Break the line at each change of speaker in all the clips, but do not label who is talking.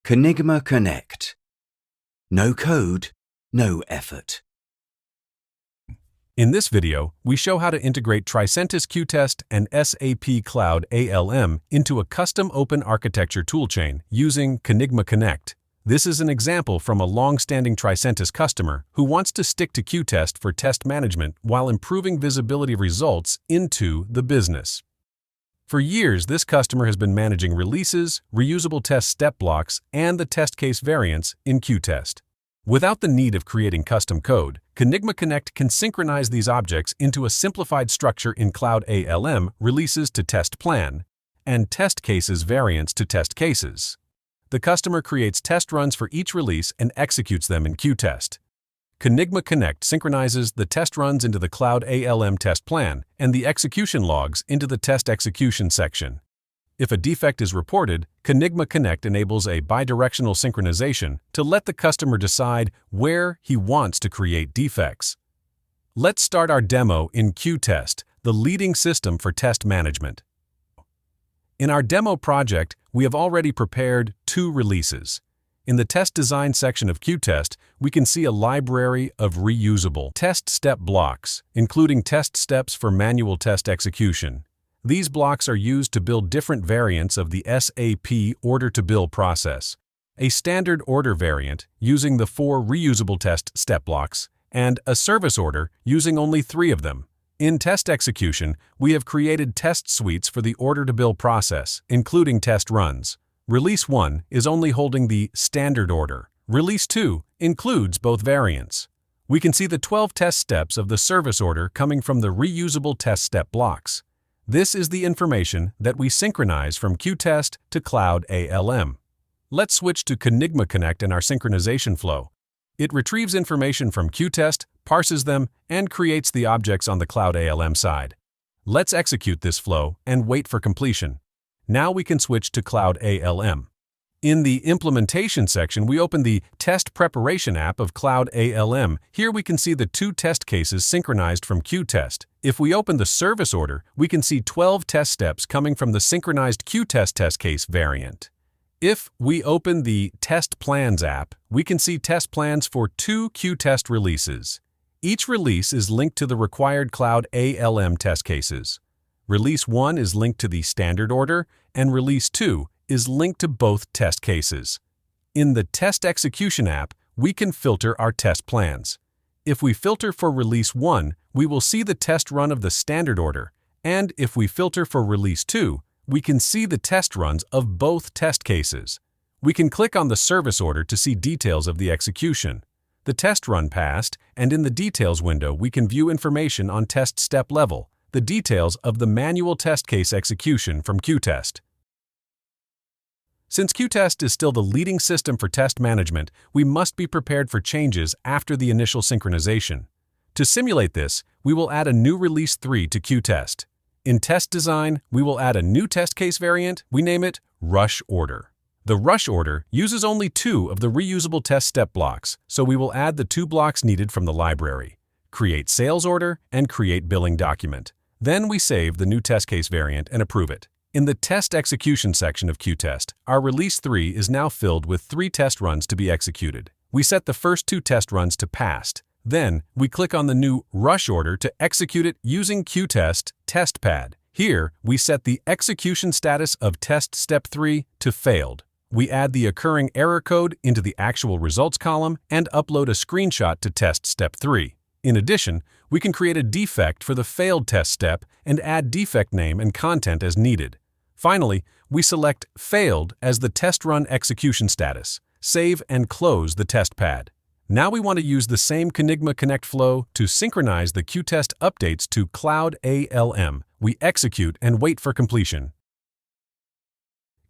Conigma Connect. No code, no effort.
In this video, we show how to integrate Tricentis qTest and SAP Cloud ALM into a custom open architecture toolchain using Conigma Connect. This is an example from a long-standing Tricentis customer who wants to stick to qTest for test management while improving visibility of results into the business. For years, this customer has been managing releases, reusable test step blocks, and the test case variants in qTest. Without the need of creating custom code, Conigma Connect can synchronize these objects into a simplified structure in Cloud ALM releases to test plan and test cases variants to test cases. The customer creates test runs for each release and executes them in qTest. Conigma Connect synchronizes the test runs into the Cloud ALM test plan and the execution logs into the test execution section. If a defect is reported, Conigma Connect enables a bi-directional synchronization to let the customer decide where he wants to create defects. Let's start our demo in qTest, the leading system for test management. In our demo project, we have already prepared 2 releases. In the test design section of qTest, we can see a library of reusable test step blocks, including test steps for manual test execution. These blocks are used to build different variants of the SAP order-to-bill process, a standard order variant using the 4 reusable test step blocks, and a service order using only 3 of them. In test execution, we have created test suites for the order-to-bill process, including test runs. Release 1 is only holding the standard order. Release 2 includes both variants. We can see the 12 test steps of the service order coming from the reusable test step blocks. This is the information that we synchronize from qTest to Cloud ALM. Let's switch to Conigma Connect in our synchronization flow. It retrieves information from qTest, parses them, and creates the objects on the Cloud ALM side. Let's execute this flow and wait for completion. Now we can switch to Cloud ALM. In the implementation section, we open the Test Preparation app of Cloud ALM. Here we can see the 2 test cases synchronized from qTest. If we open the service order, we can see 12 test steps coming from the synchronized qTest test case variant. If we open the Test Plans app, we can see test plans for 2 qTest releases. Each release is linked to the required Cloud ALM test cases. Release 1 is linked to the standard order, and Release 2 is linked to both test cases. In the Test Execution app, we can filter our test plans. If we filter for Release 1, we will see the test run of the standard order, and if we filter for Release 2, we can see the test runs of both test cases. We can click on the service order to see details of the execution. The test run passed, and in the Details window, we can view information on test step level, the details of the manual test case execution from qTest. Since qTest is still the leading system for test management, we must be prepared for changes after the initial synchronization. To simulate this, we will add a new Release 3 to qTest. In test design, we will add a new test case variant. We name it Rush Order. The Rush Order uses only 2 of the reusable test step blocks, so we will add the 2 blocks needed from the library: Create Sales Order and Create Billing Document. Then we save the new test case variant and approve it. In the Test Execution section of qTest, our Release 3 is now filled with 3 test runs to be executed. We set the first 2 test runs to Passed. Then, we click on the new Rush Order to execute it using qTest TestPad. Here, we set the execution status of Test Step 3 to Failed. We add the occurring error code into the actual results column and upload a screenshot to Test Step 3. In addition, we can create a defect for the failed test step and add defect name and content as needed. Finally, we select Failed as the test run execution status, save and close the test pad. Now we want to use the same Conigma Connect flow to synchronize the qTest updates to Cloud ALM. We execute and wait for completion.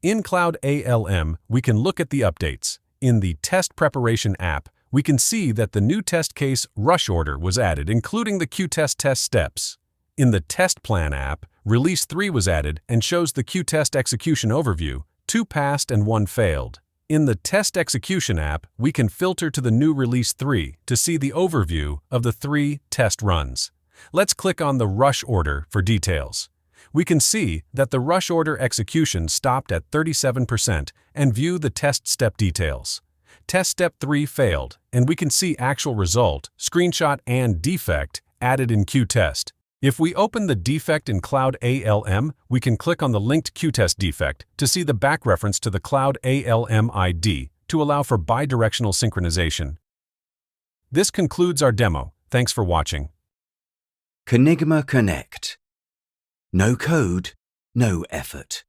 In Cloud ALM, we can look at the updates. In the Test Preparation app, we can see that the new test case Rush Order was added, including the qTest test steps. In the Test Plan app, Release 3 was added and shows the qTest execution overview, 2 passed and 1 failed. In the Test Execution app, we can filter to the new Release 3 to see the overview of the 3 test runs. Let's click on the Rush Order for details. We can see that the rush order execution stopped at 37% and view the test step details. Test step 3 failed, and we can see actual result, screenshot, and defect added in qTest. If we open the defect in Cloud ALM, we can click on the linked qTest defect to see the back reference to the Cloud ALM ID to allow for bi-directional synchronization. This concludes our demo. Thanks for watching.
Conigma Connect. No code, no effort.